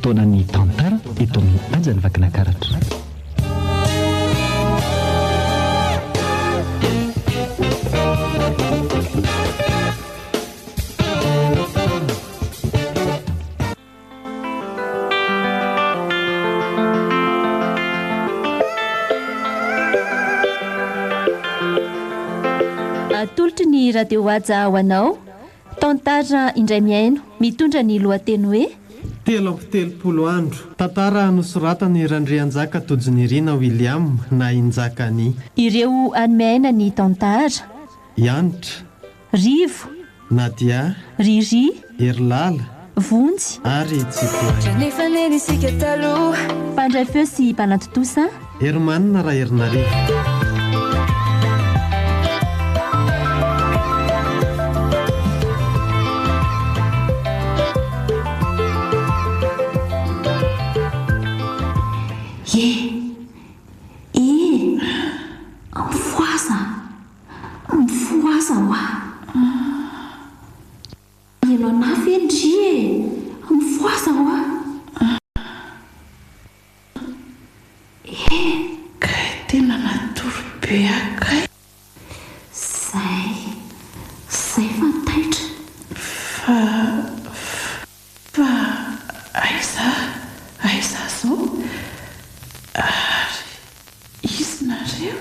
fotoanany tantara eto amin'ny anjany vakinakaratra. Atolotry ny radio aja ho anao tantara indray miaino mitondra ny lohateny hoe 3 andro. Tantara nosoratany Randrianjaka Tojinirina William na Injakany. ireo anomaina ny tantara: Yanitra, Rivo, Nadia, Riri, Erilala Vonjy ary Tsipoay. mpandray feo sy mpanantotosa Hermanina Raherinarivo. Mfuasa wa ino nafi ndrie mfuasa wa kay tena natoro be akay zay fantaitra fa aiza zao ary izy nareo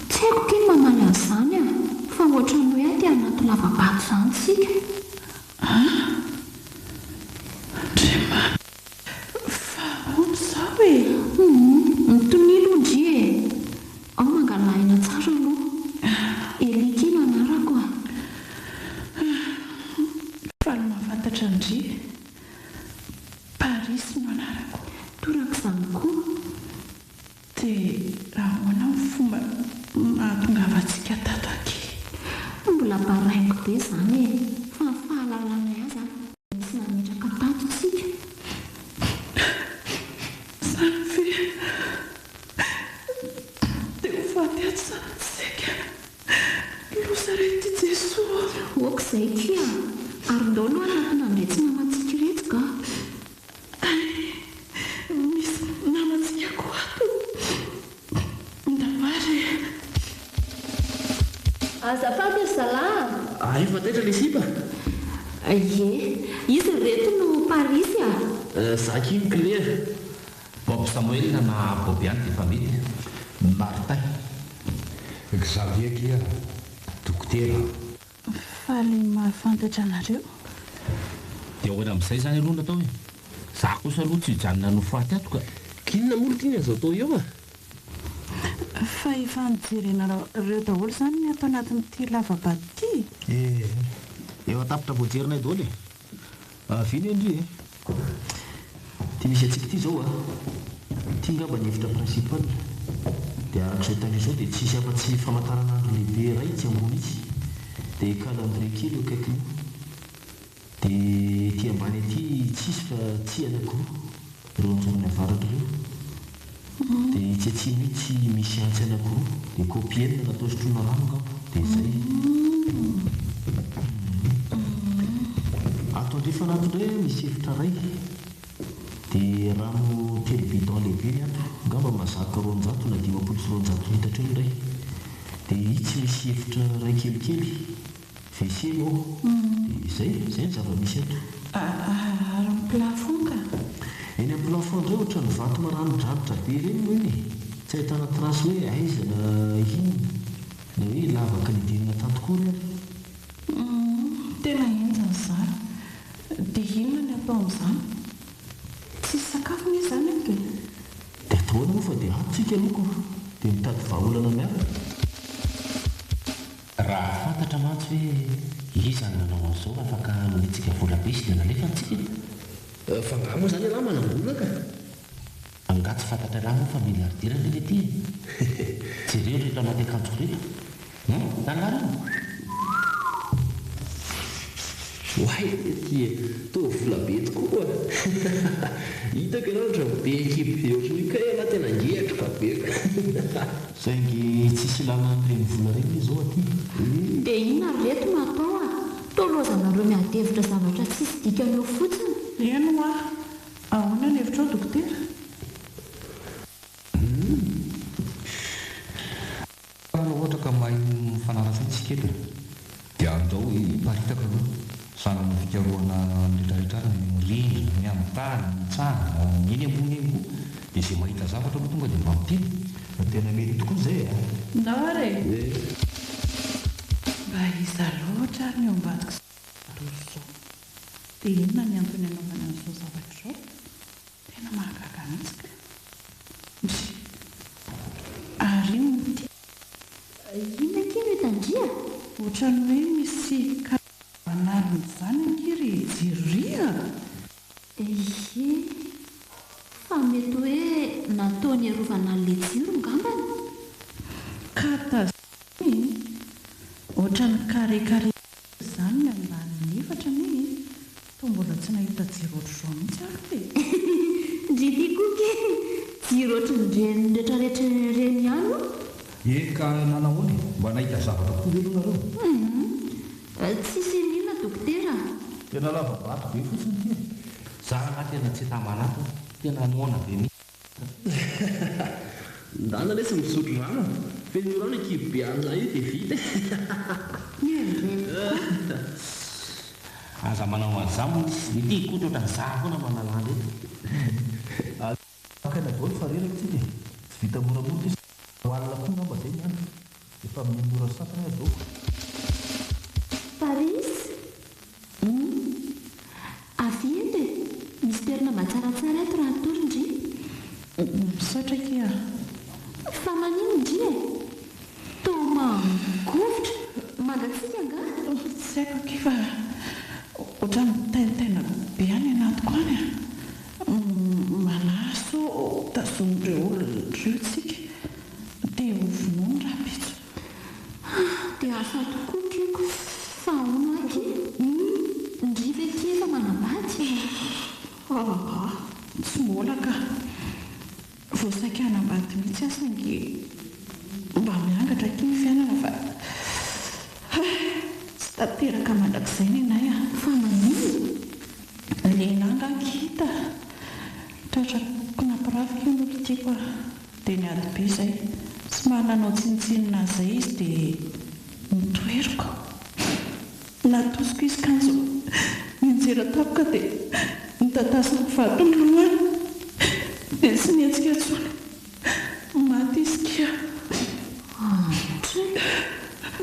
tsy haiko ty mamaly an'izany fa ohatrany hoe aty anaty lavabato zany tsika. Andriamana fa ono zao e mitonilo ndrie ao mangalahina tsara aloha elikino anarako fa no mahafantatra ndri Paris no anarako toraka izany koa dia raha hoana ny fomba mahatongavantsika tato aky mbola baraingo be zany fa fahalalana azy misy nametraka tato tsika zany ve dia ho faty atsansika losarety Jesosy oka izay kia ary ndao no anatina indray tsy namatsika reto ka misy namatsika ko ato ndavary azafady ry salama. Efa taitra le sipa. Izy reto no Paris Zaka iny Claire. Bob Samuel na Bobiane dia efa mety. Martin Xavier kia dokotera. faly mahafantatra anareo dia hoana amin'izay zany aloha natao hoe za kosa aloha tsy hijanona no faty ato ka Kinona moa tiana azo atao eo fa efa nijerena reo daholo zany ny atao anatin'ity lavabato ty eo atapitra voajerinay daholo viny endry Ty misy atsika ity zao ty ngamba ny hevitra principal dia arak'izay tany izao dia tsisy afa-tsy famantaranandro lehibe iray tsy ambony izy dia calendrier kely eo akaikiny dia ty ambany aty tsisy fa tsy anankiroa reo anjomony avaratra reo dia itsy atsy mihitsy misy antsy anankiroa dia kopienina natao sotroina rano ngamba dia izay ato andrefa anato indray misy efitra ray dia rano telo bidon lehibe ny ato ngamba mazaka 200 na 500 litatra eo iray dia itsy misy efitra ray kelikely WC moa dia izay ny zava-misy ato ary ny plafond ka eny amin'ny plafond indray ohatra ny vato maranodranitra be ireny moa iny tsy ahitana trasy hoe aiza na ino na hoe lavaka ny dinina tantokory tena enjany zany dia inona ny atao amin'izany tsy sakafo ny zany ato dia atahoana moa fa dia atsika loko dia mitady vahaolana miaraka raha fantatra mantsy hoe izany nanao an'izao afaka nonetsika volabe sy dia nalefa antsika fa ngah moa zany raha manambolona ka angatsy fantatra raha moa fa mila aridirana le ty jereo rehetra anaty akanjo reto nangarana Wai, ty tô vola be tokoa. Hitako ianao ohatra be ekipe ohatrany ka ianao tena ngetroka be. Saingy tsisy ilana an'ireny vola reny izao aty. Dia inona reto no atao tolozanareo miadevitra zavatra tsisy dikan'io fotsiny. eno ahoana ny hevitra ao dokotera? Ohatra ka mahay mifanarasany tsiketra dia amin'izao iparitaka aloha sanany fikaroana rehetrarehetra ny rindrina, ny amintany, ny tsanga, eny ambony eny koa dia izay mahita zavatra aloha tonga dia mba miteny tena mety tokoa izay a. Ndao are mba iza loatra ary ny ao ambadika izao dia inona ny antony anaovana an'izao zavatra izao? Tena mahagaga mihitsy ka. Ary inona ke metandria? ohatrany hoe misy kavanariny izany ankiry jiria. Ehe, fa mety hoe nataony arovana an'ilay jiro ngambany. Ka tazany ohatrany karekare izany ny ambaniny efatra ny toa mbola tsy nahita jiro ohatr'izao mihitsy ary te. Ndrity koa ke jiro ohatrany rehetrarehetra reny ihany. Eka nanahoany mba nahita zavatra koa ve nareo? Tsisy inona dokotera. Tena lavabato be fotsiny ty. Zaha tena tsy tamanato, tena mona be mihitsy. Ndana lesy misotro rano. Feno rano kibo be an'izay io dia vita. Aza manao an'izany ity koa ohatrany zaha foana manalany eto. Akaina daholo fa reraka tsy dia tsy vita moramora izy. Hoanina koa ngamba izay niany. Efa amin'ny mora sasany azo. Paris? Aviende, misy toerana mba tsaratsara eto raha tory ndry. Misaotra kia. Fa manino ndry e? Toa mangovotra, mangatsiaka nga? Tsy haiko kia fa ohatrany taintaina be any anatiko any a. Manaso tazomindreo olon'ireo tsika dia hovonoiny raha pitso. Dia asa tokoa keko fa hono aky. Ndry ve ty efa manambady? Tsy mbola ka voasaika hanambady mihitsy asangy mba miangatra ky ny fiainana fa tsy tanteraka mandrakizay ny anay a. Fa manino? Le nanga hita tratrakoko nampirafika io n'olo tiako a dia ny ady be izay tsy mananao tsinitsinina izay izy dia mitoeriko natosiko izy kanjo minjera tapoka dia nitatasiko vato ny lohany dia sy niatsika tsony maty izy kia.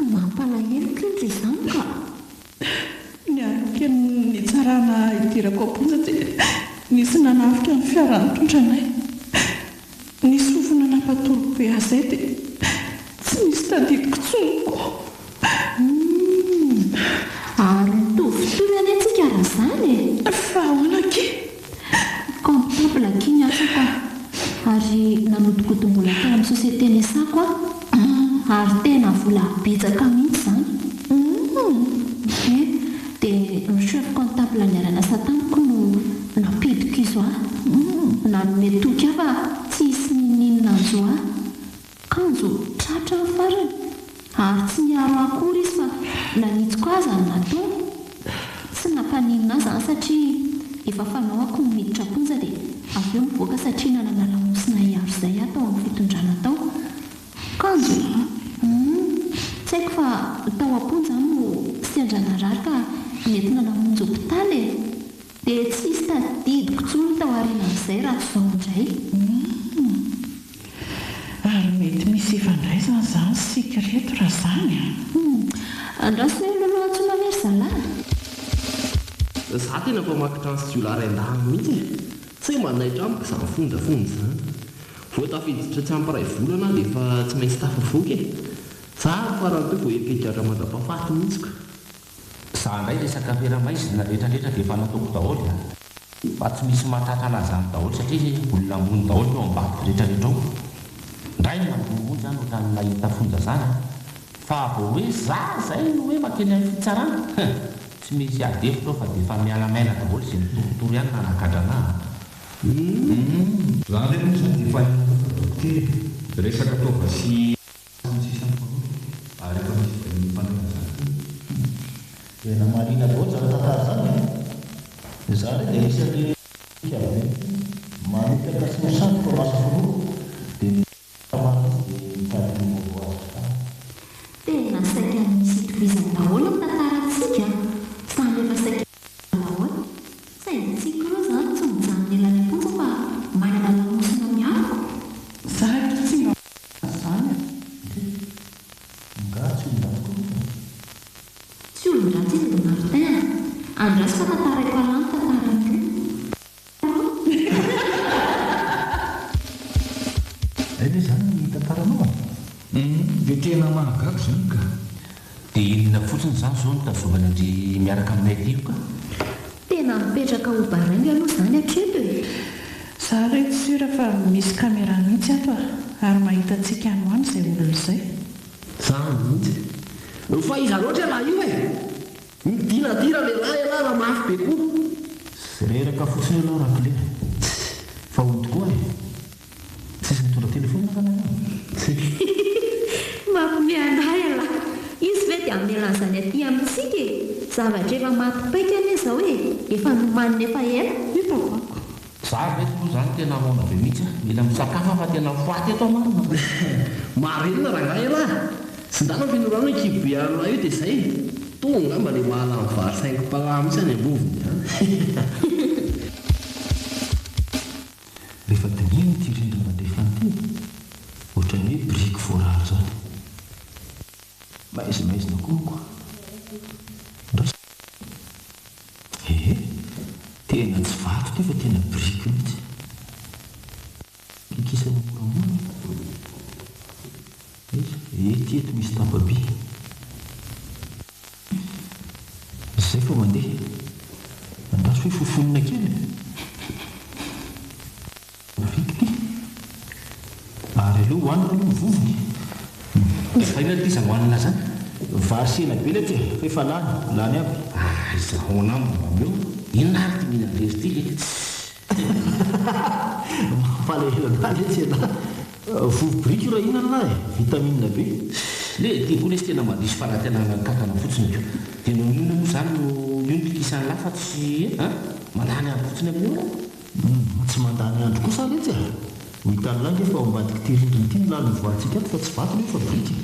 Mampalahelo indry izany ka. Ny aloka ny tsarana idirako am-ponja dia nisy nanafika ny fiarany tondranay. Nisy ofona nampatolo be azay dia tsy misy tadidiko tsonoko. Ary mitovy ane antsika raha izany e. Fa ahoana ke? Comptable kiny asa ka. Ary nanodikotombola tao amin'ny sosiete nesako a. Ary tena vola betsaka mihitsy izany. Dia ny chef comptable niarana sataniko no napidiko izo a. Nanome toky aho fa tsisy ninona an'izao a. Kanjo tratra ny farany. Ary tsy niaro akory izy fa nanitsiko aza ny natao. Tsy nampaninona azy satria efa fanaoako ny miditra ponja dia avy eo mivoaka satria nanana lamosina iharo izay atao amin'ny fitondrana tao. Kanjo tsy haiko fa tao am-ponja no sy andrana rary ka mety nanamonjy hopitaly e. Dia tsisy tadidiko tsony tao aoriana amin'izay raha tsy izao indray. Ary mety misy ifandraisana izany sikreto raha izany a. Andrasy hoe loloha antsona very zalahy. Za tena mpamakitra ny styolary an-dahiny mihitsy e. Tsy hoe manaitra amiko izany fonjafonja izany. Vao tafiditra tsy ampiray volana dia efa tsy maintsy tafavoaka e. Za farany teo vao erikedratra mandrapahafaty mihitsy ka. Za indray resaka feramaizina rehetrarehetra dia efa nataoko daholo a. Fa tsy misy mahatratra an'izany daholo satria olona ambony daholo no ambadiko rehetrarehetra ao. Ndray mandomonjy izany ohatrany nahita fonja izany a. Fa vao hoe za izay no hoe makeny amin'ny fitsarana tsy misy adefitra fa dia efa miala maina daholo izay mitoritory ihany nanakadra anahy. Zany rehetra moa izany dia efa dokotera resaka taova sy sisany ary efa misy mpanana izany. Tena marina daholo zany tantara izany. Za re dia isan'ny kiavy manitaka sy misandoka masa foloa dia tamaty dia mitady movoavy. Tena saika misy itovizany daholo amin'ny tantarantsika samy efa saika daholo. Saingy tsika ireo izany tsy mijanona elany fonja fa manana lamosina miarako. Zahatra tsy mba zany Nga tsy olon-dratsy koa. Tsy olon-dratsy izy dia Martin. Andrasy fa tantaraiko alany tantaran'ireo. Dia zany ny tantaranao dia tena mahagaga izany ka. Dia inona fotsiny izany izao no tazomana andre miaraka aminay tiko ka. Tena mipetraka ho barangy aloha izany hatreto e. Za re tsy sira fa misy kamera mihitsy ato ary mahita antsika anoany izay olona izay. Zany mihitsy fa iza loatra raha io e midinadira lehilahy raha mafy be koa. sy reraka fotsiny ianao rakile fa ho tokoa e tsisy mitondra telefona kana Mampianay ala. Izy ve dia amin'ny alazany aty amintsika e. Zavatra efa mampipaika ane izao e. Efa nomanina efa ela. Hitako Za reto moa izany tena maona be mihitsy mila misakafa fa tena faty eto marina. Marenina rangahy raha sy ndana finorano hoe kibe anona io dia izay tonga mba le mahala amin'ny vary saingo-palahy mihitsy any amboviny. rehefa dinihiny ty rindrina mandrefana ty ohatran'ny hoe briky voarary zany maizimaizina koa ndrasa tena tsy vato ty fa tena briky mihitsy kikisana moramora ty eto misy tapaby zay fa mandeha andraso hoe fofonina kely viky ary aloha hoanina aloha mivovony Efa inona ty iza hoanina zany? vary sena be le ty fa efa lany aby Izahoana amiko eo. Inona ary ty mihina rezy ty le? mampalahela le tsy ana vovo-briky raha inana na e vitamine be Le ty koa lesy tena mandrisy fanatenana kakana fotsiny io. Dia noho inona moa izany no io ny pikisany lafa tsy mandany andro fotsiny amin'io. tsy mandany andro kosa le tsy mitany langy efa ambadika ty rindriny ty nilany voantsika ato fa tsy vato le fa briky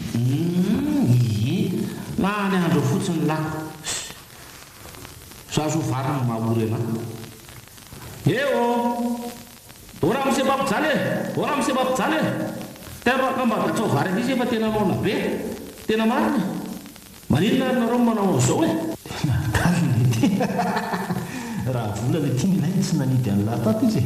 Lany andro fotsiny lako. Zazo varana mahamory anahy. Eo! Ora amin'ny sebapijale e! Ora amin'ny sebapijale e! Teraka mbadatsao vary an'izy efa tena maona be. Tena marina. Maninona ary nareo manao an'izao e? talina ty raha vola le ty milay tsy nanidy any lahatato izy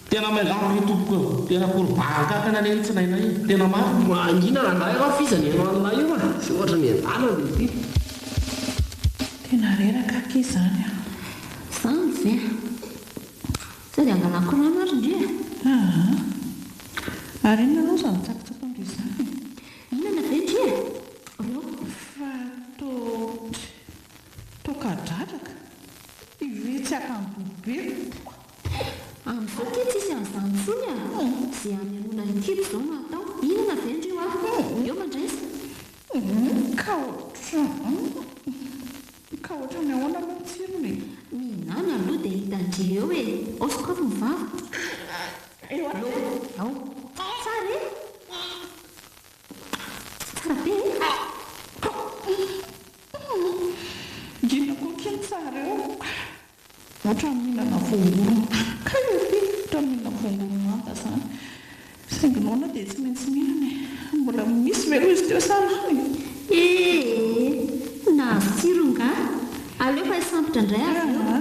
Tena mailamo ny tompoko. Tena korbahakakana le tsy nainay. Tena marina. Mangina rangahy raha fizany ianao anona io a sy ohatra miadana le ty. tena reraka aky izany Izany ve? Sady angalako rano ary ndre. Ary inona aloha izany tsakotsako andro izany? Inona ve ndre? Fa tokadratraka ive tsy akambobe. Amin'izao ty tsisy an'izany intsony a. Izay hamelona ny kibo izao no atao. Inona ve ndreo a? Eo mandraisa. Ka ohatrany ahoana aloha ny tsirony. Mihinana aloha dia hitandre eo e. Osokafo mivava. Eo Ao. Tsara e? Tsara be e? Gina koa kely tsara eo. Ohatrany mihinana voangorona. Ka io ty ohatrany mihinana voangorona anta izany. Sainginona dia tsy maintsy mihinana e. Mbola misy ve aloha izy teo salany? Nahazo tsirony ka? Aleo fa sambotra indray azy eo.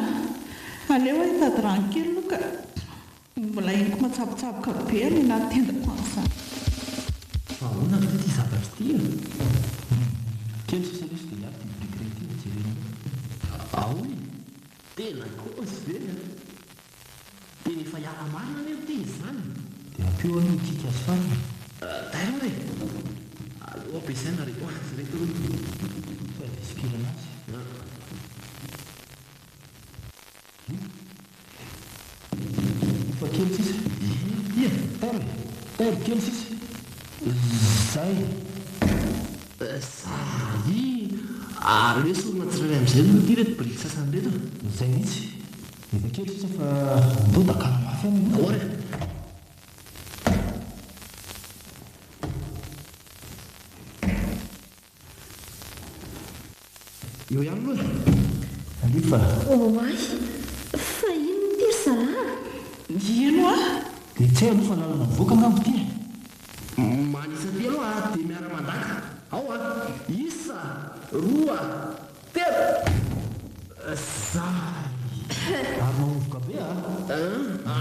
Aleo hoe hitady rano kely aloha ka mbola eniko matsabotsaboka be any anaty tendako an'izany. fa ahoana le ty zavatra ty kely sisa lesy dia iaby ty briky rety ty jerena Ao e tena kosy be dia efa hiala marina ane ty izany. dia ampio aloha kika azy farina Tairo re aloha ampiasaina reto azy reto fa isikirana azy fa kely sisa tairo kely sisa zay Zay ary hoe sorona tsirairay amin'izay no ty reto briky sasany reto zay mihitsy efa kely sisa fa ndao da kala mafy any ahory eo ihany loha alefa oay fa ino tery zara ino a dia tsy hay aloha fa lalana mivoaka ngambo ty manisa ty aloha dia miara-mandaka ao a isa roa telo zay ary mamovoka be a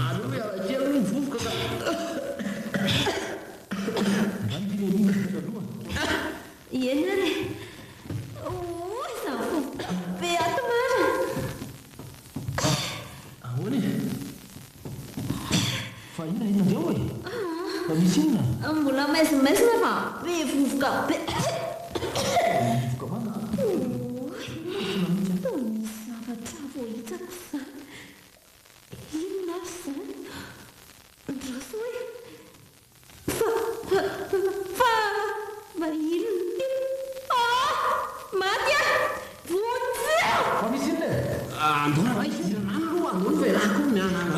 aleo miarakely aloha mivovoka ka zany ty lealiana aloha eny ary oy zafo be atomara ahoany fa ina indreo e fa misy inona mbola maizimaizina fa be vovoka be mivoka mana misy zavatra vohitako zany inona ary zany ndraso hoe fa ino maty a votseo fa misy inona andona ra ifidirana any aloha andona fa irahako mianana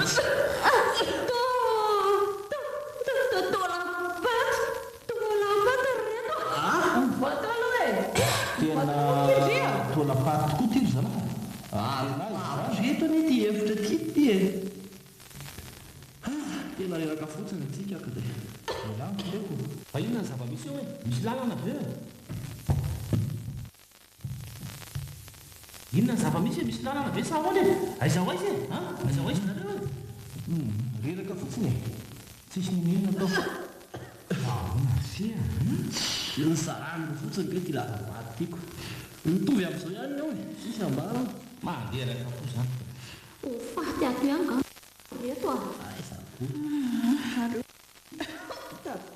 tolapaty tokoa ty ry zana reto ane ty hevitra ty ty e tena reraka fotsiny tsika ka dia lako fa inona ny zava-misy eo e misy lalana be inona ny zava-misy e misy lalana be sa ahoana e aiza hoaizy e aiza hoaizy nareo e reraka fotsiny e tsisy ninina atao ahoana sia ny saraniko fotsiny ke ty lavabaty tiako mitovy amin'izao ihany ao e sisy ambara mandeha raka fo zany ho faty ato ihany ga reto a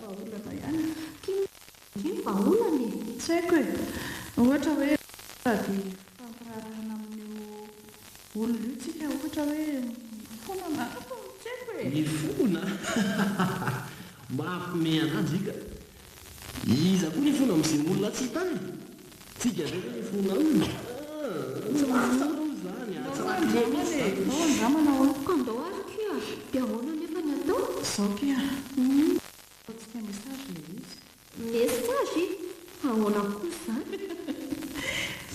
vaolana ihany ino vaolany tsy haiko e ohatra hoe sady fampirarana amin'io olona io tsika ohatra hoe fona marako tsy haiko e ny fona mampime anazy ika iza koa ny fona amin'izay olona tsy hitany tsika ndraika ny fona olona tsy mahasaro zany andramana olo kandao ary kia dia ahoana nefa ny atao zao kia tsika mesazy le izy mesazy ahoana koa zany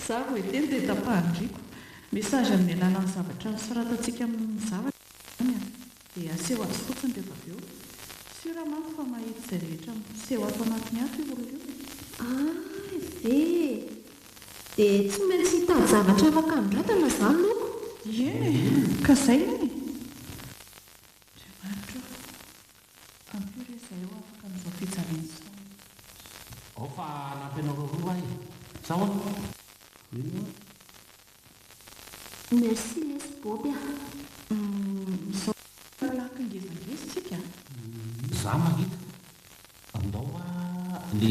za vo eteny dia tapahandriko mesazy amin'ny alalan'ny zavatra soratantsika amin'ny zavatra zany a dia aseho azy fotsiny dia avy eo siramako fa mahita izay rehetra seho ato anatiny ato io olona io ve dia tsy maintsy hitady zavatra afaka andratana zany loko eny ka zay ny andriamanitra ampire izay eo afaka amin'izao fijaliana zao ao fa nampianao roa ahy sa hoana merci lesy boby a zao lako ngezangeza tsika za mahita andao a le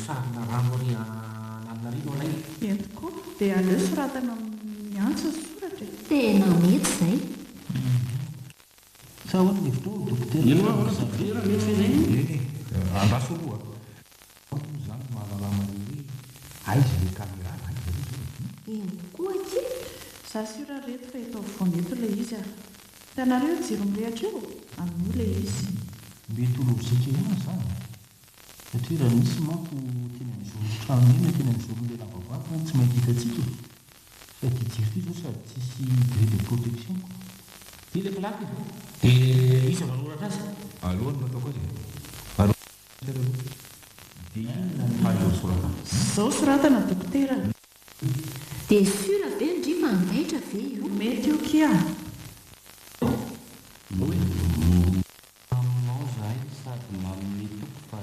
sarina rano ary ananarino alay eny tokoa dia aleo soratana amin'ny antso ny soratra tena mety zay sa hoana ny fotoa dokotera ino ahoana dokotera mety fezay andraso aloha zany mahalalama hoe aizy le caméra eny koa ty za sora reto fa eto voneto ilay izy a tanareo jiro mirehatra eo amin'io ilay izy mety olozika ihany zany satria raha misy manko teny am'izorotrano iny teny am'zoron'le lavavako tsy mainty hitatsika fa ty jiro ty zao sady tsisy gré de protection ty le plaky dia izy vanoratra azy alohany nataoko azy dia inona ny fahaeo sorata zao soratana dokotera dia sura be ndry fa andaitra ve io mety io kia aminao zahay sady manome toko fa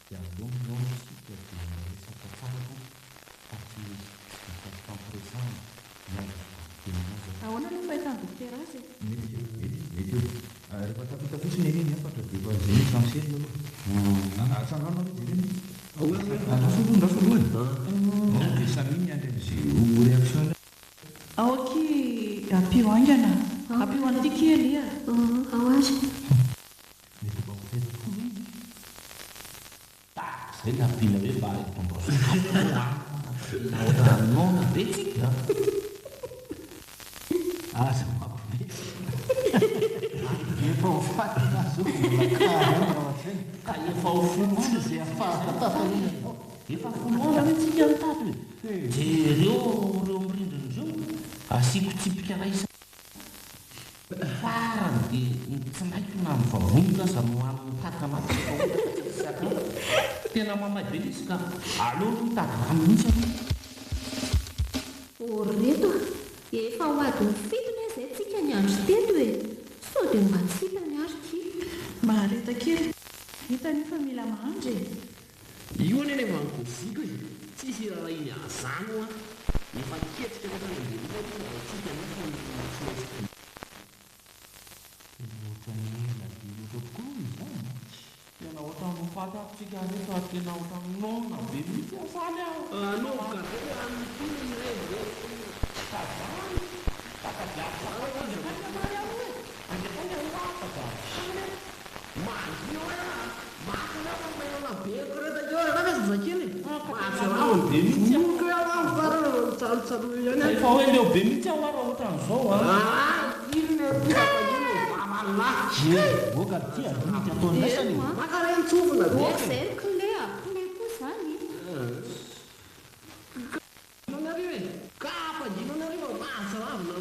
dia alomnao sika dia resaka tsarako fa tsy fampiresana ahoana no fahitany dokotera azy rehefa tafita fotsiny eneny afatra dia efa zay sansely aloha atsangano aloha jereny ndasolohany dia saminy andry am'izay réaction ao aky ampio angana ampio an'ity kely a ao azy mety mba hofeta koa izy zay napila hoe mba tombosoanona be tsika aza efa ho faty azo ka efa ho fomoana zay afahatatana efa fomoana mihitsika ny tato e dia reo mirindrin'ireo asiako tsipika raisa farany dia tsy maiko na mivavonona za no amin'ny tatanaty sakafo tena mamay be izy ka aleo no tadrano mihitsy reto efa ho adiny fitona izay tsika ny andro teto e sao dia mba tsika ny ariki mahareta kely hitany fa mila mahandry io ane efa nykoziko e tsisy raha iny azano a efa ketrika rehefa nandelika tsika nefa tena ohatra mifata tsika rehefa tena ohatra nona be mihitsy asany aho anaoka amin'ny tony reny efa hoe leo be mihitsy aho ara ohatran'izao oka tia mihitsy ataon'asany makareny-tsofina zay clé koa zany nareo e ka apadinonareo mahasaravina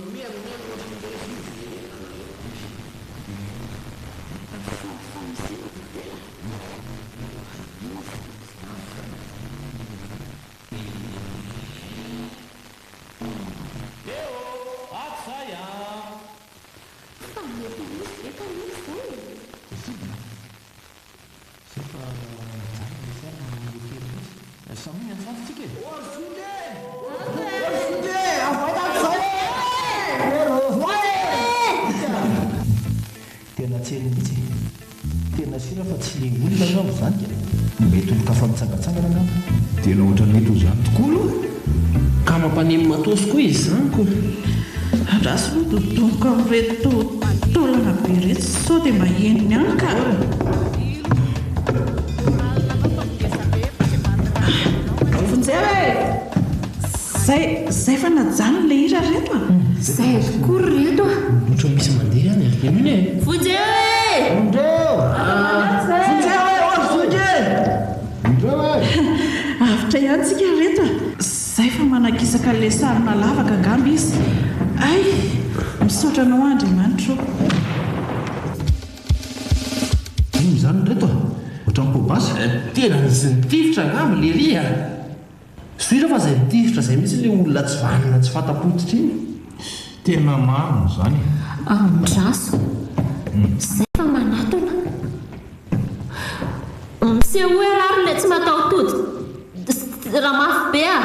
tena tsely mihitsy tena sira fa tsy le olona ngamo zany ka mety oloka fa mitsangatsangana ngamo tena ohatra mety ho zany tokoa aloha ka mampanemy matosy koa izy zany koa rasy loha dodoniko amin'reto tolana be reto sao dia mba heniny any ka vonjera zay fa najany le hira reto a zay tokory reto a ohatra misy mandeha any ino e avitra ihantsika reto a zay fa manakisaka le sarina lavaka ngamby izy ay misaotra anao andriamanitra ino zany reto a ohatra mipobasy tena nisy nitifitra ngamy le ria soira fa zay nitifitra zay misy le olona tsy vanina tsy fatapotitra iny tena marino zany andraso zay fa manatona miseho hoe rary le tsy mataotody raha mafy be a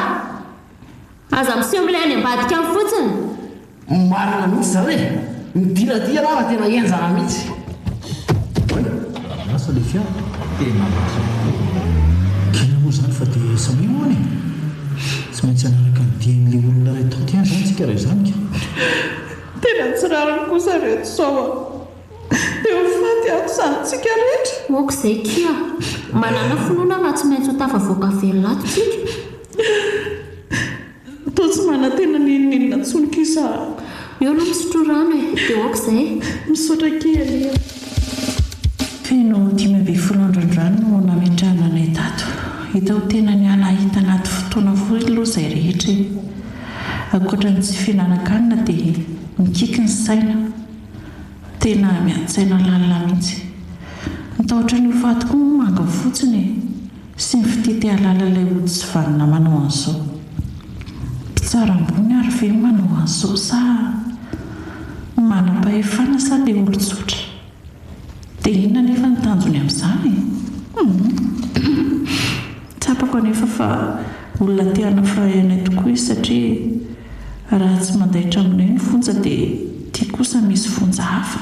aza miseho am'ilay any ambadika any fotsiny marina mihitsy zany e midinadia raha tena enjana mihitsy asa le fiara tena maso kena moa zany fa dia samioany tsy maintsy anaraka nidian'le olona ray tao tiany zany tsika ray zany ka tena tsy rariny kosa reto sao a dia hofaty ato zanytsika rehetra oko izay kia manana finoana fa tsy maintsy ho tafavoaka velolato tsika to tsy manatena nininina tsonikisa eo no misotro rano e dia oko izay misaotra kely feno 5:00 no nametrahana anay tato hita ho tena ny alahita anaty fotoana vory aloha izay rehetra ankoatra ny tsy fihinanakanina dia mikiky ny saina tena miantsaina lalina mihitsy mitahotra ny hofaty koa manga fotsiny sy mifitity alalalay ody sy vanina manao an'izao mpitsara ambony ary ve manao an'izao sa manam-pahefana sa dia olon-tsotra dia inona nefa ny tanjony amin'izany tsapako anefa fa olona tiana fahayanay tokoa izy satria raha tsy mandahitra aminay ny fonja dia tia kosa misy fonja hafa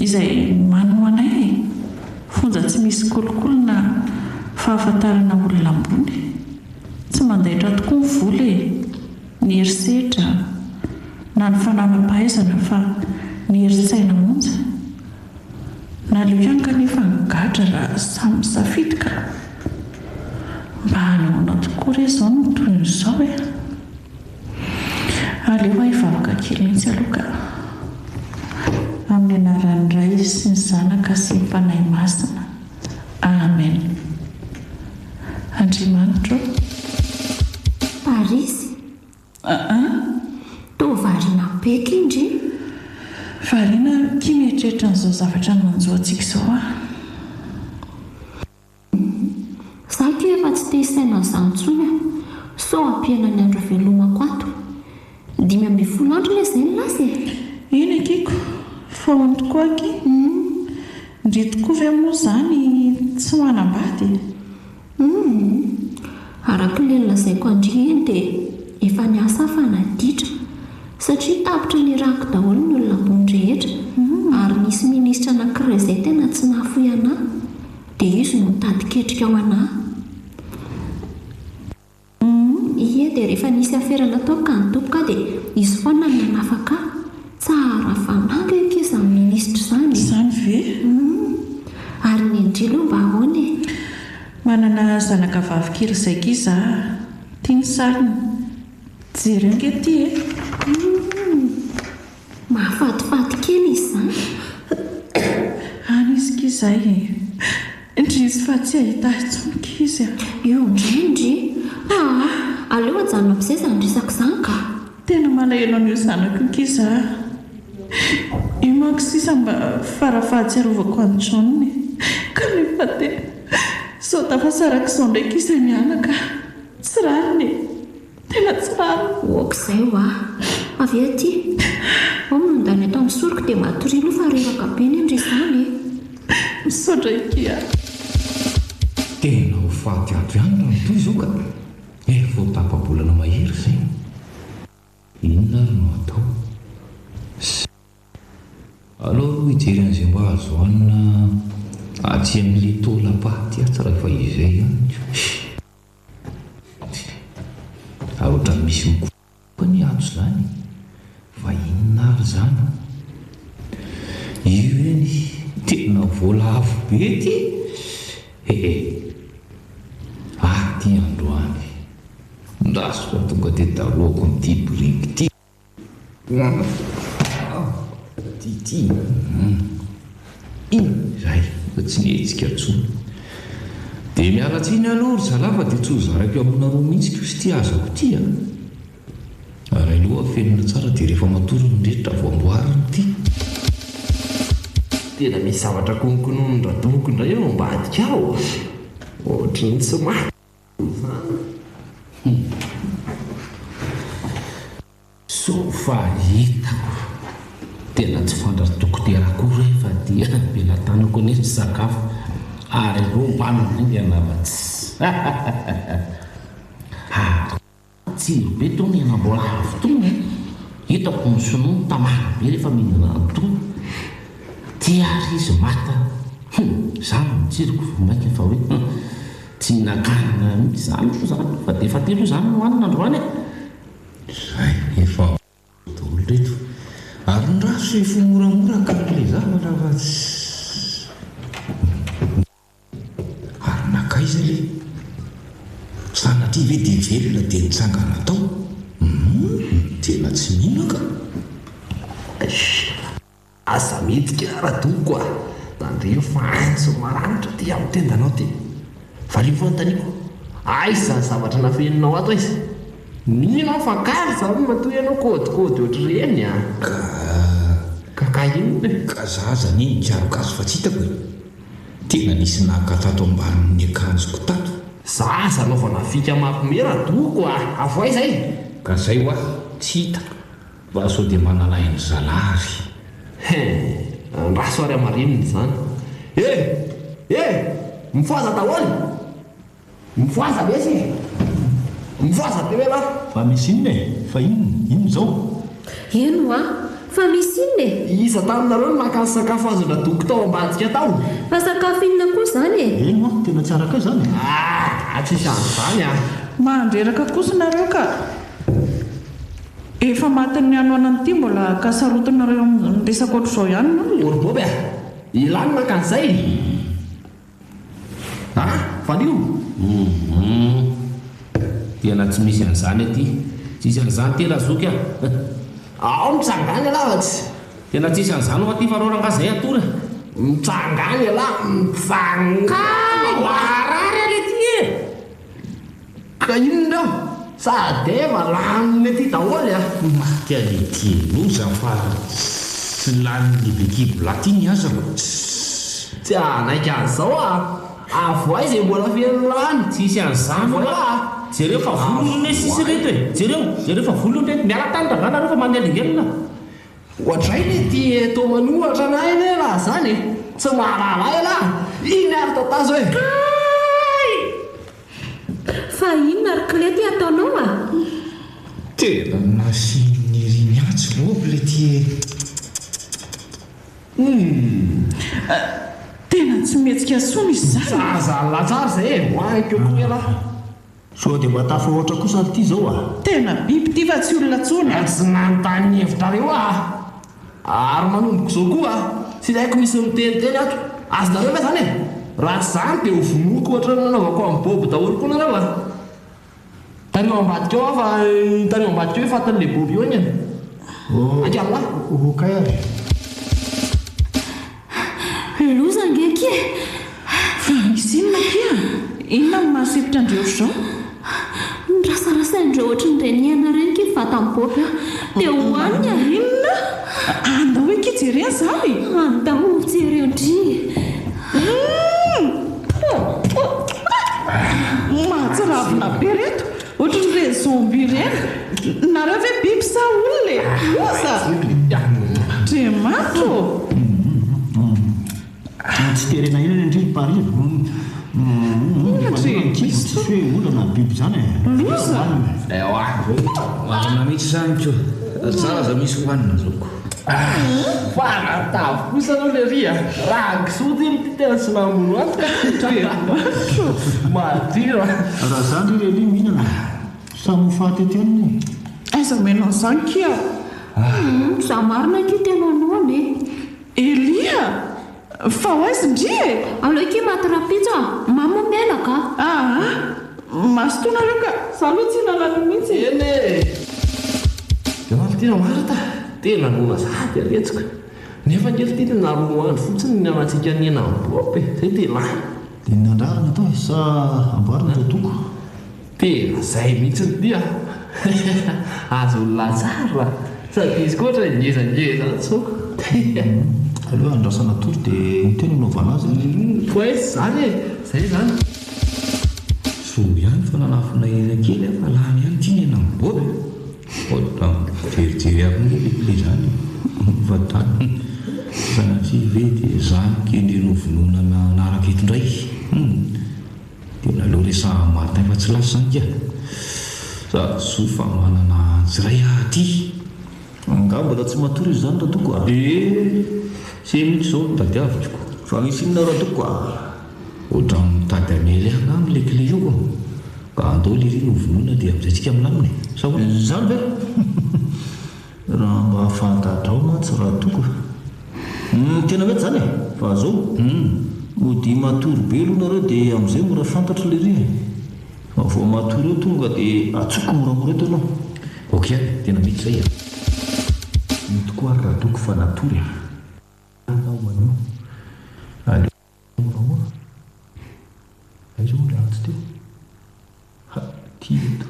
izay mano anay fonja tsy misy kolokolona fahafantarana olona ambony tsy mandahitra tokoa ny voly ny herisetra na ny fananam-pahaizana fa ny heritsaina monja na leo ihany kanefa nigatra raha samy misafidyka mba hanehoana tokoa re izao no toy n'izao e aleo a hivavaka kely mihitsy aloha ka amin'ny anaran'ny Ray sy ny Zanaka sy ny Fanahy Masina. Amen. Andriamanitra. Parisy. Toa variana peka indry. Variana kimetrehitra n'izao zavatra manjoantsika izao a. Zaho ty efa tsy te hisaina izany intsony a. Sao ampiana ny andro velomako ato. 15 andro ilay izay ny lasa e. Iny akiko, fahony tokoa aky. Ndry tokoa ve moa izany tsy manambady? Araka ilay lazaiko andriany dia efa niasa fa naditra satria tapitra ny rako daholo ny olona ambony rehetra. Ary nisy minisitra anankiray izay tena tsy nahafoy anahy dia izy no mitady-ketrika ao anahy. Ie dia rehefa nisy afera natao ka nitopoka dia izy foana ny nanafaka tsara fananga ankizy amin'ny minisitra izany. Izany ve? Ary ny indrilo mba ahoana e. Manana zanaka vavikely izay kiza tia ny sariny. Jery ange ty e. Mahafatifaty kely izy izany. Any izy kiza e. Indry izy fa tsy ahita intsony kizy a. Io indrindry. Aleo ajanona amin'izay izany resaka izany ka. Tena malahelo amin'io zanako kiza. Io manko sisa mba farafahatsiarovako an'ny John kanefa tena sao tafasaraka izao ndraiky izy mianaka. Tsy rariny. Tena tsy rariny. Okizay ho avy aty. Mandany atao amin'ny soroko dia matorilo fa reraka be ny indry izany. Misaotra ikia. Tena ho faty ato ihany raha toy izao ka. Vao tapabolana mahery izay. Inona ary no atao? Aleo aloha hijery an'izay mba azo hohanina aty amin'ilay taolam-paty atsy rehefa izay ihany. Ary ohatrany misy mikopa ny ato izany. Fa inona ary izany? Io eny tena voalavo be ty. Aty androany. Ndasiko tonga dia daroako n'ity biriky ty. Ty. Ino izay fa tsy nihetsika intsony. Dia mialatsiny aloha ry zalafa dia tsy ho zarako amina roa mihitsy koa sy ty azako ty a. Ary aloha fenina tsara dia rehefa matory ny rehetra voamboariny ty. Tena misy zavatra konokonono radoko indray eo ambadika aho. Ohatry ny tsy maty izany. So fa hitako. Tena tsy fantatro dokotera koa rehefa dia bela tanako ny sakafo ary rompanina ingy anavatsy. Tsiro be tony anambola avy tony. Hitako ny sonono tamara be rehefa mihinana antony. Ty ary izy mata. Izany mitsiriko vomaika fa hoe tsy nakanina mihitsy izany fo izany fa dia efa telo izany no hanina androany. Zay efa tolo reto. Ary ny raso efa moramora kalkile izany raha tsy. Ary nakaiza le sanatria ve dia velona dia nitsangana tao. Tena tsy mino ka. Asa midika radoko a. Tandreo fa antso maranitra ty amin'ny tendanao ty. Fa rio fanontaniako. Aiza zavatra nafeninao ato izy? Mino aho fa kary izany matoy ianao kôdikôdy ohatr'ireny a. Ka inona? Ka zaza ny tiaroko azy fa tsy hitako e. Tena nisy nakatato ambanin'ny akanjoko tato. Zaza anaovana fika mampiome radoko a. Avoay izay. Ka zay ho tsy hita. Fa sao dia manalainy zalary. Raso ary amarininy izany. Mifoaza daholo. Mifoaza mesy. Mifoaza be hoe fa misy inona e? Fa ino izao? Eno fa misy inona e? Iza taminareo no naka ny sakafo azo radoko tao ambadika tao. Fa sakafo inona koa izany e? Eno tena tsara ka izany. Atsisa an'izany a. Mandreraka kosa nareo ka. Efa matin'ny anoana n'ity mbola kasarotinareo amin'ny resaka ohatr'izao ihany no. Orboby a. Ilany maka an'izay. Valio. Tena tsy misy an'izany aty. Tsisy an'izany tena zoky a. Ao mitsangany alavatsy. tena tsisy an'izany ho aty farorangazay atora mitsangany ala mitsangany arary ale ty e ka inona ao sady valaniny aty daholo a maty alety loza fa sy lany lebekibo latiny azako tsy anaiky an'izao a avoay izay mbola felolany tsisy an'izany jereo fa volony sisy reto e jereo fa volony reto miala tany ravanareo fa mandelingelina ohatray le ty tomanohatra anay ne laha zany tsy mahalala ela iny ary tatazo e fa inona ary klety ataonao a tena nasin'iry miatsy lobo le ty tena tsy metsika sony izy zany zazalatsara zay e hoaiko koa ela so dia mba tafa ohatra kosa ty zao a tena biby ty fa tsy olona tsony sy nanontany hevitrareo ary manomboko zao koa tsy haiko misy miteniteny ato azonareo ve zany e raha zany dia ho vonoako ohatra nanaovako amin'ny boby daholo koa nareo a tareo ambadika eo fa tareo ambadika eo efatan'le boby eo iny akala okay ary loza ngeky e fa misy inona kia inona ny mahasepitra andreo zao nirasarasaindreo ohatra ny reniana reny ke vatany boby dia hoaniny inona anda hoe kijerena zany andaho jereondry mahatsiravina be reto ohatra ny re zomby reny nareo ve biby sa olona e loza dremato tsy terena ina indri parivo tsisy hoe olana biby zany loza marina mihitsy zany ko tsara za misy hoanina zaoko fanatavy kosa anao le ry a raha kisody iny ty tena tsy mamono antoka madiro raha zany ry le mihinana samy fahateteniny aiza menao zany kia za marina ki tena anoany elia fa hoaizindri e aloha matrapitso mamo melaka masotonareo ka za loha tsy lalany mihitsy eny tena marita tena nona zady aletsika nefa ngely ty tena romoany fotsiny ny anatsika nena bope zay tena dia nandrarana tao sa amboarina tao toko tena zay mihitsy ny dia azo olona tsara sady izy koa ohatra ngezangeza tsoko aloha andrasana tory dia tena naovana azy foes zany e zay zany so ihany fa nanafona ena kely fa lany ihany ty nena miboby jerijery aby le zany fatany sanatria ve dia zany kely novonoana nanaraka eto indray dia naloha resaha martin fa tsy lasy zany kia za so fa manana jiray aty nga mbola tsy matory izy zany raha toko a sy mihitsy zao tadiaviko fa misy inona raha toko a ohatra mitady amely ana am'le clé io ko ka andao liry novonoana dia amizay tsika milaminy sa zany ve raha mba ahafantatrao matsy raha toko tena mety zany e fa zao mody matory be aloha nareo dia amizay mora fantatra le ry fa vao matory eo tonga dia atsoko moramora eto anao ok tena mety zay tokoa ary raha toko fa natory anao manio moramora aiza ola atsy teo ty eto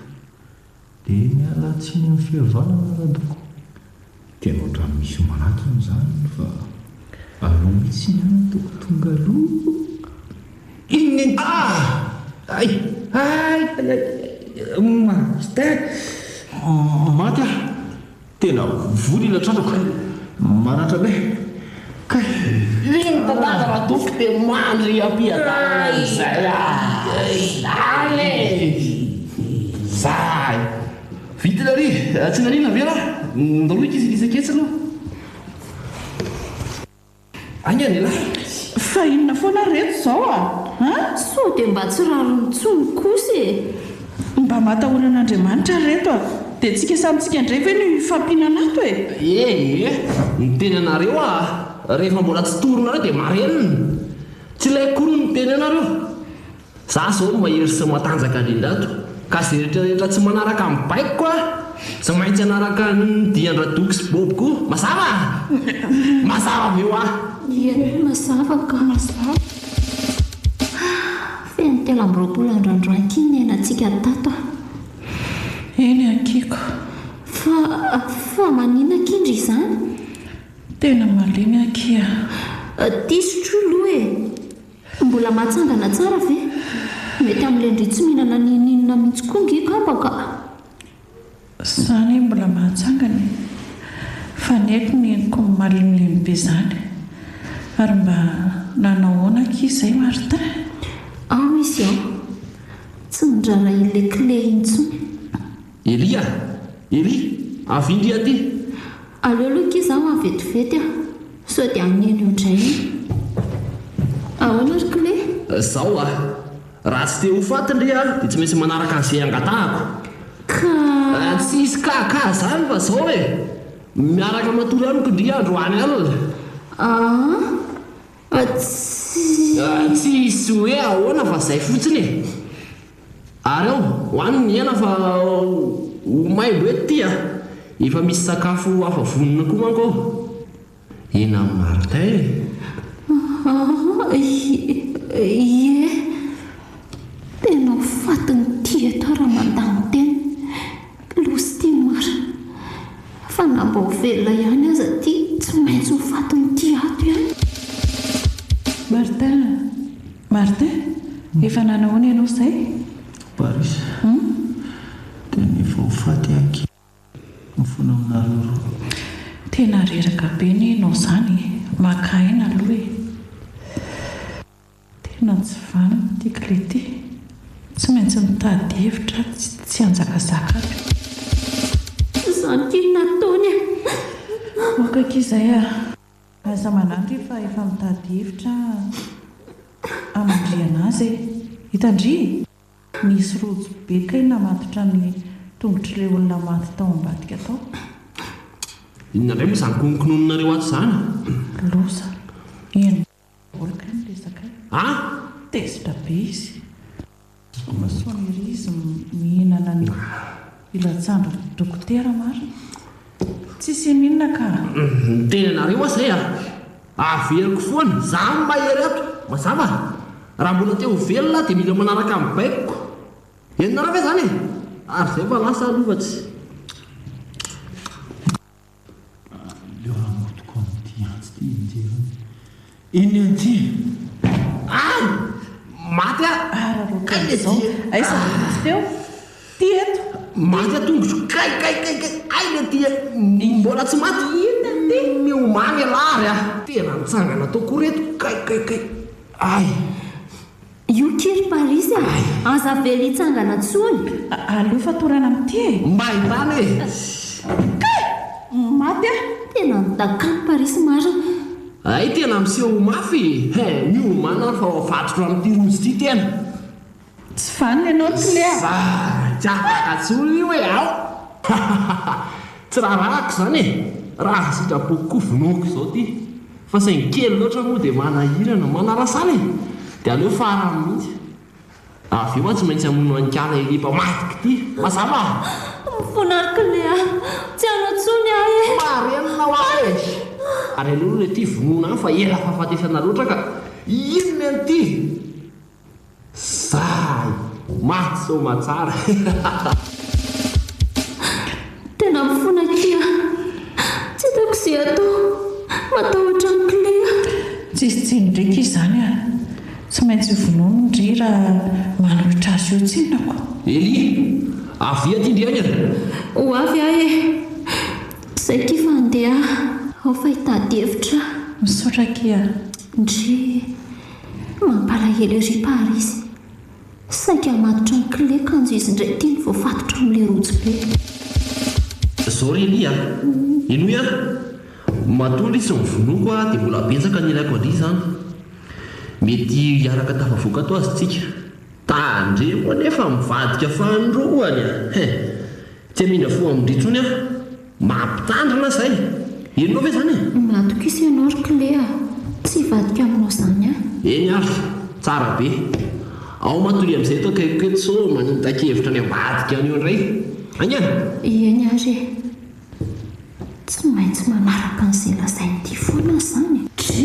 dia miala tsiny amin'ny fihavanana raha toko tena ohatrany misy manaky am'izany fa aloha mihitsy ny any toko tonga aloha inony master maty a tena voly ilatrarako manatra be ka iny tantara raha toko dia mandry ampiadanana izay ale zay vita nary tsy nanina vera ndaloika izy lisaketsy aloha angany lahy fa inona foana reto zao so dia mba tsy rarontsony kosy mba matahoran'andriamanitra reto dia tsika samytsika indray ve ny fampinanato ny teny anareo rehefa mbola tsy toronareo dia marenina tsy lay kono ny teny anareo za zao mahery sy matanjaka indrindrato ka izay rehetrarehetra tsy manaraka amin'ny baiko a tsy maintsy anaraka ny diandradoky sy boboko mazava avy eo ah mazava ka mazava feno telo amby roapolo androandro ankiny nenantsika tato eny akiko fa manina kindry izany tena malemy akia disotro loha e mbola mahatsangana tsara ve mety amin'ilay ndry tsy mihinana ninina mihitsy koa ngikambaka zany mbola mahatsangana fa niaiko ny eniko malemilemy be zany ary mba nanao hoana kizay Martin izy ao tsy ndrara ilay clé intsony Elia avy indry aty aleo aloha kiza mavetivety sao dia amin'eny eo indray ahoana ry clé zao raha tsy te ho fatindry dia tsy maintsy manaraka an'izay angatahako ka tsy isy kaka zany fa zao e miaraka matory anoko indry andro any alina tsy isy hoe ahoana fa zay fotsiny ary ao hoany ny hena fa maimbo hoe ty efa misy sakafo hafa vonona koa manko ena Martin ie tena fatiny tia to raha mandany teny losy ty mara fa namba ho velona ihany aza ty tsy maintsy ho fatiny tia ato ihany Martin efa nanahoana ianao izay Paris tena efa ho faty aky mifona aminareo roa tena reraka be ny ianao zany makaina aloha e tena tsy vaniny ty clé ty tsy maintsy mitady hevitra tsy anjakazaka zany kely nataony okakizay aza manandry fa efa mitady hevitra amindriana azy hitandry misy rojo be kay namatotra ny tongotry ilay olona maty tao ambadika tao inona indray moa izany kononkonononareo ato izany loza eny olaka ny resaka tezitra be izy masoany iry izy mihinana ny ilatsandro dokotera mara tsisy minona ka tenanareo azay averiko foana zany mahery ato mazava raha mbola teo velona dia mila manaraka amin'ny baikoko enina raha ve zany ary zay fa lasa alovatsy leo ramotoko amin'ity antsy ty injery iny anty maty ararokan'izao aisa teo ty eto maty atongotro kay aina ty mbola tsy maty ina ty miomany alary tena mitsangana tao koreto kay ay io kiry Paris aza vely hitsangana tsony aleo fatorana amin'ity mba hitany maty tena nidakany Paris mara ay tena miseho mafy miomana fa fatotro amin'ity rozy ty tena tsy vaniny ianao tlea tsafaka tsony io hoe ao tsy raha rahako zany raha sitrapoko vonoako zao ty fa saingy kely loatra moa dia manahirana manarasany dia aleo farany mihitsy avy eo tsy maintsy amono anikana elipa matiko ty mazava mifonariko lea tsy anao tsony marenina ho ary aleo le ty vonona any fa ela fahafatesana loatra ka inony an'ity zay maty so matsara tena mifona kia tsy hitako izay atao matahotra ny clé tsisy ndraiky izy zany tsy maintsy vonono ndry raha manohitra azy eo tsinako Eli avy aty indriany ho avy zay ty fa andeha ao fa hitady hevitra misaotra kia ndry mampalahelo ry Paris saika matotra ny clé kanjo izy indray ty ny voafatotra amin'ilay rojo be zao ry Eli inoy matondry izy mivonoko dia mbola betsaka ny ilaiko andry zany mety hiaraka tafavoaka to azy tsika tandre koa nefa mivadika fandroany tsy amina fo amindritsony mampitandrina zay enonao ve zany matoko isy ianao ry clé tsy vadika aminao zany eny ary tsara be ao matory amin'izay to akaikoetso manintaka-hevitra ny ambadika an'io indray agnana eny ary tsy maintsy manaraka an'izay lazain'ity foana izany dry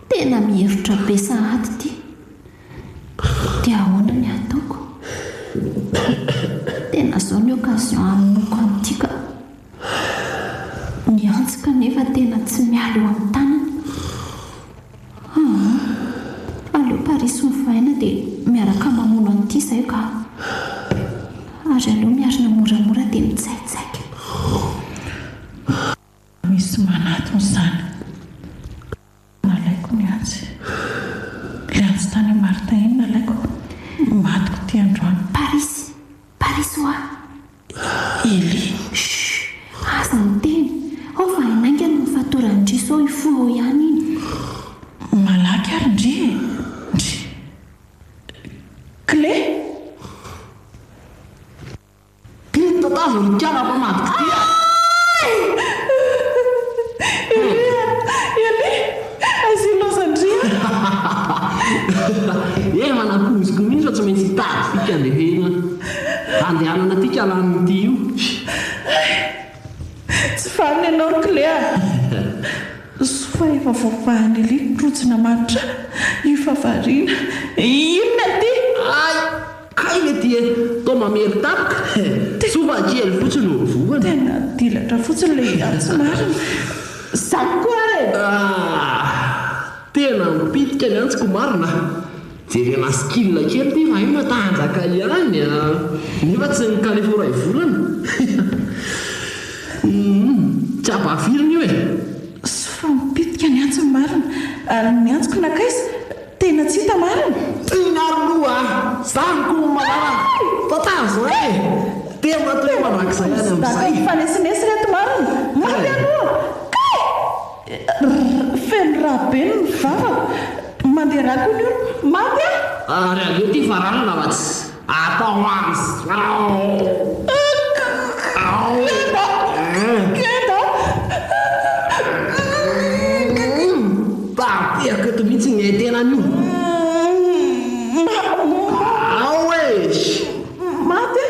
tena mihevitra be sahady ity dia ahoana ny ataoko tena zao ny okazion aminoko amin'tika niantsika nefa tena tsy mialo eo amin'ny tanana aleo parisy mivaina dia miaraka mamono an'ity izay ka ary aleo miarina moramora dia mitsaitsaika misy manatony izany nalaiko ny antsy tany martin iny nalaiko matiko ty androany parisy hoa Eli aza ny teny ao fa inainga no mifatorandriso ao ifo ao ihany iny malaky ary ndry clé tatazo nikana pamatiko ty Eli azilozandria manakoziko mihitsy fa tsy maintsy hitady fika andehena andehanana tika lan'ity io tsy faniny ianao clé so fa efa voavahany Eli rotsina maritra io favarina inona ty ay kay le ty to mamely tapoka sofa kely fotsiny orovovany tena dilatra fotsiny le antsy marina zany koa re tena mipitika ny antsiko marina jerena skilla kely ty fa io matanjaka ihany nefa tsy nikaleforay volana tsy ampavirina io so fa mipitika ny antsy marina ary ny antsiko nakaiza tena tsy hita marina tinaroa zaniko malala tatazo tena toy manakizay any amin'izay fanesinесy reto marina maty aloha feno raha be ny mivavako mandeha rako ny olo maty ary aleo ty faranana fa tsy atao tapiaka eto mihitsy ny tena an'io ao maty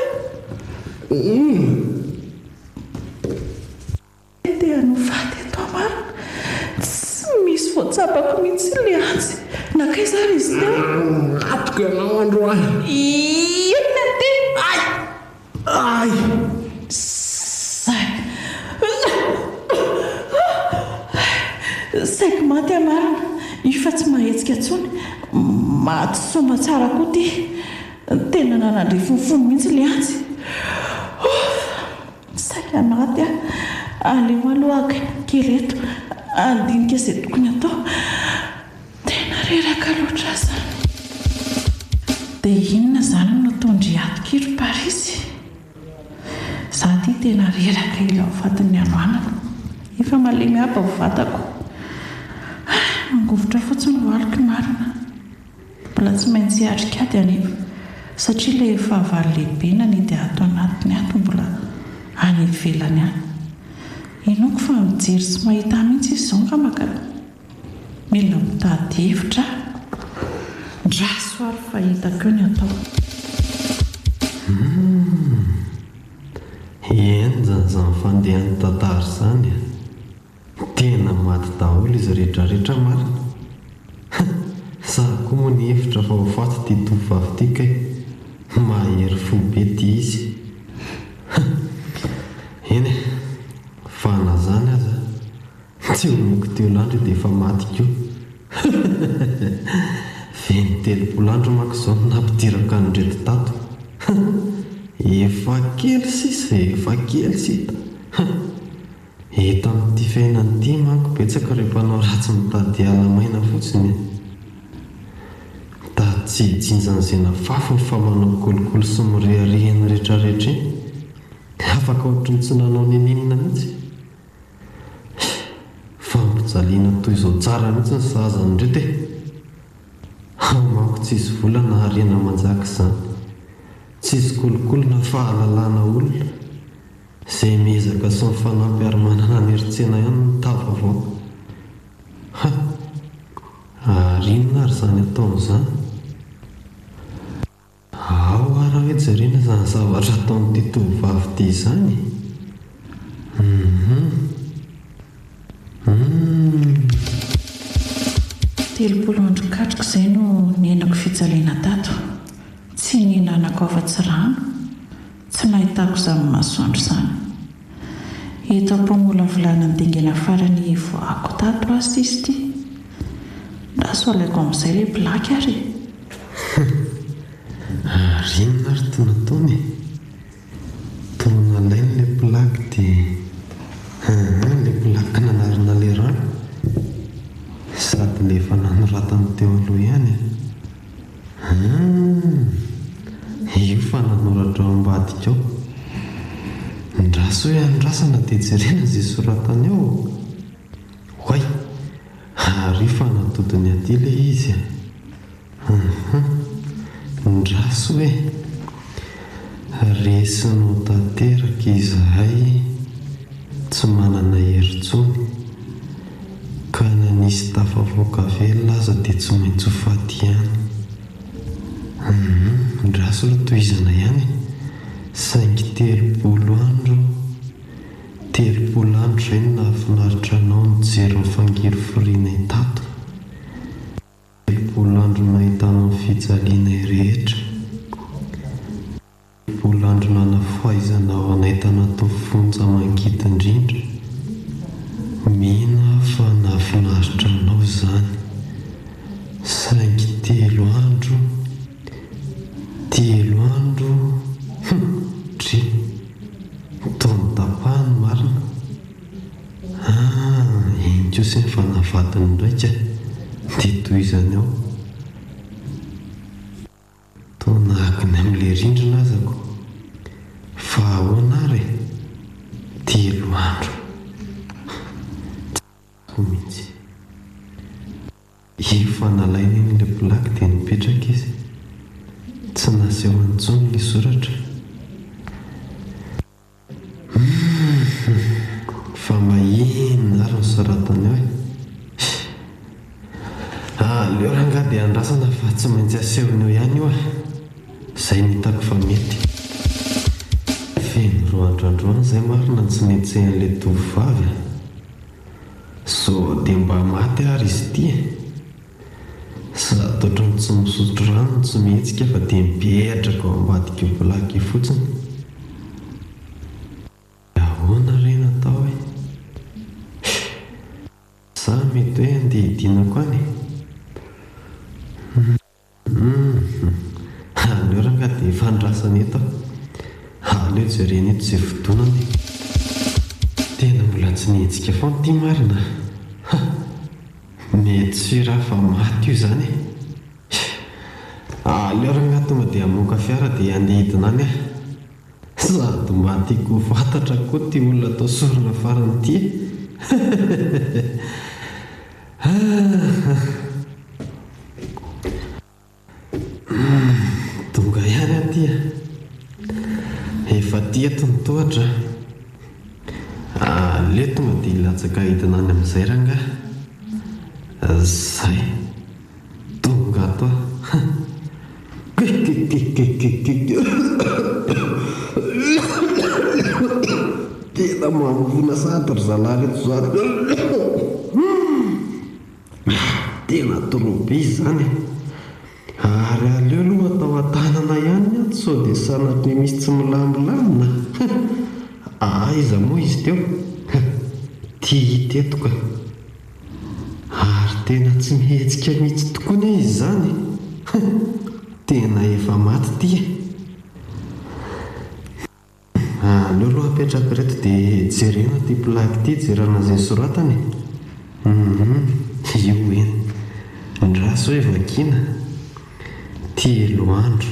te anovaty eto marina tsy misy voatsapako mihitsy le antsy nakaiza ary izy teo atoko ianao androany inona ty ay saiko maty amarina io fa tsy mahetsika ntsony maty somba tsara koa ty tena nanandre fonofony mihitsy le antsy saika anaty aleo aloaka kereto andinika izay tokony atao tena reraka loatra zany dia inona zany no tondry atokiro parisy za ty tena reraka ila ovatin'ny androanako efa malemy aby ovatako mangovotra fotsiny voaliko marina mbola tsy maintsy atrikady anivo satria ilay fahavalo lehibe nanidy ato anatiny ato mbola any ivelany any inoko fa mijery sy mahita mihitsy izy zao ngamaka mila mitady hevitra draso ary fahitako eo ny atao enjany zany fandehan'ny tantara izany tena maty daholo izy rehetrarehetra marina za koa moa ny hevitra fa ho faty ty tovavy ty kay mahery fo be ty izy eny fana zany aza tsy homoko teo landro dia efa maty keo veny telopolo mako izao nampidiraka ny reto tato efa kely sisa efa kely sita eto amin'ity fiainan'ity manko betsaka rehefa-nao ratsy mitady alamaina fotsiny da tsy hijinjan'izay nafafy fa manao kolokolo sy mirehariany rehetrarehetra iny afaka ohatrany tsy nanao nininina mihitsy fampijaliana toy izao tsara mihitsy ny sahazany reto ao manko tsisy volana harena manjaka izany tsisy kolokolona fahalalana olona izay miezaka sy mifanampy ary manana ny heritsena ihany ny tava avao ary inona ary izany ataon'izany izany zavatra ataon'ity tovovavy ity izany. Telopolo andro katrika izay no niainako fijaliana tato. Tsy nihinanako afa-tsy rano, tsy nahitako izany masoandro izany. Eto am-pamola volana ny dingana farany voako tato asy izy ity. Nda so alaiko amin'izay ilay blaky ary. Rinona ary toy nataony? Toy nalainy ilay blaky dia ilay blaky nanarina ilay rano. Sady ilay efa nanoratany teo aloha ihany. Io fa nanoratra ao ambadika ao. Ndraso hoe andrasana dia jerena izay soratany ao. Hoay, ary fa natodiny aty ilay izy. Ndraso hoe resinao tanteraka izahay tsy manana herintsony, ka na nisy tafavoaka velona aza dia tsy maintsy ho faty ihany. Ndraso aloha tohizana ihany, saingy telopolo andro izay no nahafinaritra anao nijery ny fangiroforianay tato. Telopolo andro nahitanao ny fijalianay rehetra. Telopolo andro nanafahaizanao anahitana tao fonja mangidy-ndrindra. Mihina fa nahafinaritra anao izany. Saingy telo andro dry taony tapahany marina. Iny kosa ny fanavadiny ndraika dia tohizany ao. Toa nahakiny amin'ilay rindrina azako. Fa ahoana ary? 3 andro. Tsy mihitsy. Io fa nalainy iny ilay blaky dia nipetraka izy. Tsy naseho antsony ilay soratra. Fa mahina ary ny soratany ao. Leo rangahy dia andrasana fa tsy maintsy asehony eo ihany io. Izay nitako fa mety. Feno 2 andro androany izay marina tsy nitsehan'ilay tovovavy. So dia mba maty ary izy ity. Sady ohatrany tsy misotro rano, tsy mihetsika fa dia mipetraka ao ambadika io blaky fotsiny. Ahoana re natao hoe? Za mety hoe andeha hidinako any. Aleo rangahy dia efa andrasana eto. Aleo jerena eto izay fodonany. Tena mbola tsy nihetsika foana ity marina. Mety sy raha fa maty io izany. Aleo rangahy tonga dia hamoaka fiara dia andeha hidina any aho. Sady mba tiako ho fantatra koa ty olona atao sorina farany ity. Tonga ihany aty. Efa ty eto ny tohatra. Aleo tonga dia hilatsaka hidina any amin'izay rangahy. Zay tonga ato. Tena mamivona sady ry zalahy reto zany. Tena torobe izany. Ary aleo aloha atao an-tanana ihany ato sao dia sanatry misy tsy milamina. Aiza moa izy teo? Tia hita eto ka. Ary tena tsy mihetsika mihitsy tokoa ne izy izany. Tena efa maty tia. Aleo aloha apetraka reto dia jerena ty blaky ty, jerena izay soratany. Io eny. Ndraso hoe vakiana. 3 andro.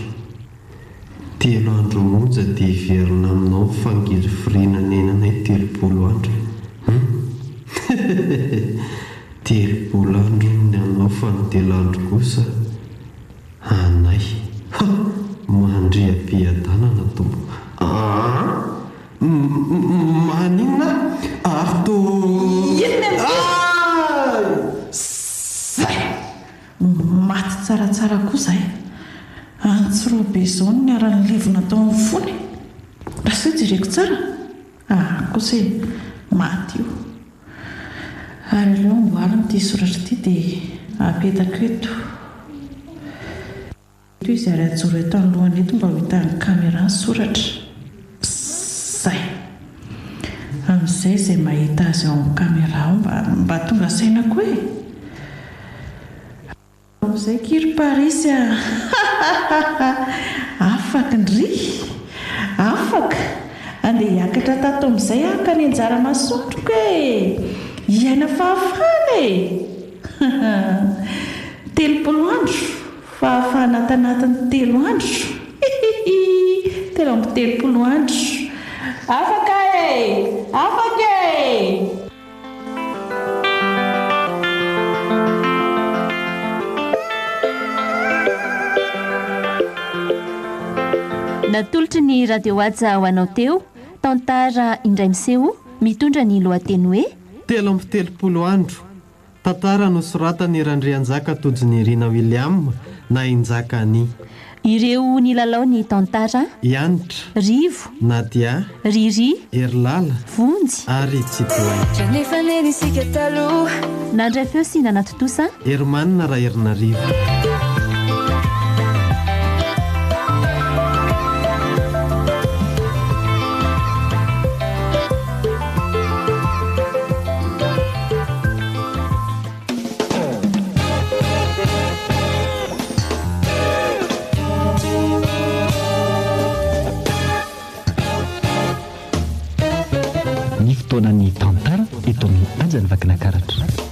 3 andro monja dia hiverina aminao fangiroforiana nenanay 30 andro. 30 andro ny anao fa ny 3 andro kosa anay. Mandria-piadanana tombo. Maninona? Arto. Maty tsaratsara koa izay. tsy roa be izao ny arany levona tao amin'ny fony. Raha sao jereko tsara kosa maty io. Ary aleo amboarina ity soratra ity dia apetako eto. Eto izy ary ajoro eto anolohany eto mba ho hitan'ny kamera ny soratra. Zay. Amin'izay izay mahita azy ao amin'ny kamera ao mba tonga sainako hoe. Amin'izay kiry Parisy afaka ndry. Afaka. Andeha hiakatra tato amin'izay ka ny anjara masotroko e. Iaina fahafana e. 30 andro. Fahafana anatin'ny 3 andro. Telo amby 30 andro. Afaka e. Afaka e. Natolotry ny radio Aja ho anao teo tantara indray miseho mitondra ny lohateny hoe 30 andro. Tantara nosoratany Randrianjaka Tojony Rina William na Injaka Ani. Ireo nilalao ny tantara Ianitra, Rivo, Nadia, Riri, Erlala, Vonjy ary Tsitoay. Nandray feo sy nanatotosa Hermanina Raernarivo. Ny fotoanany tantara eto amin'ny Anjany Vakinakaratra.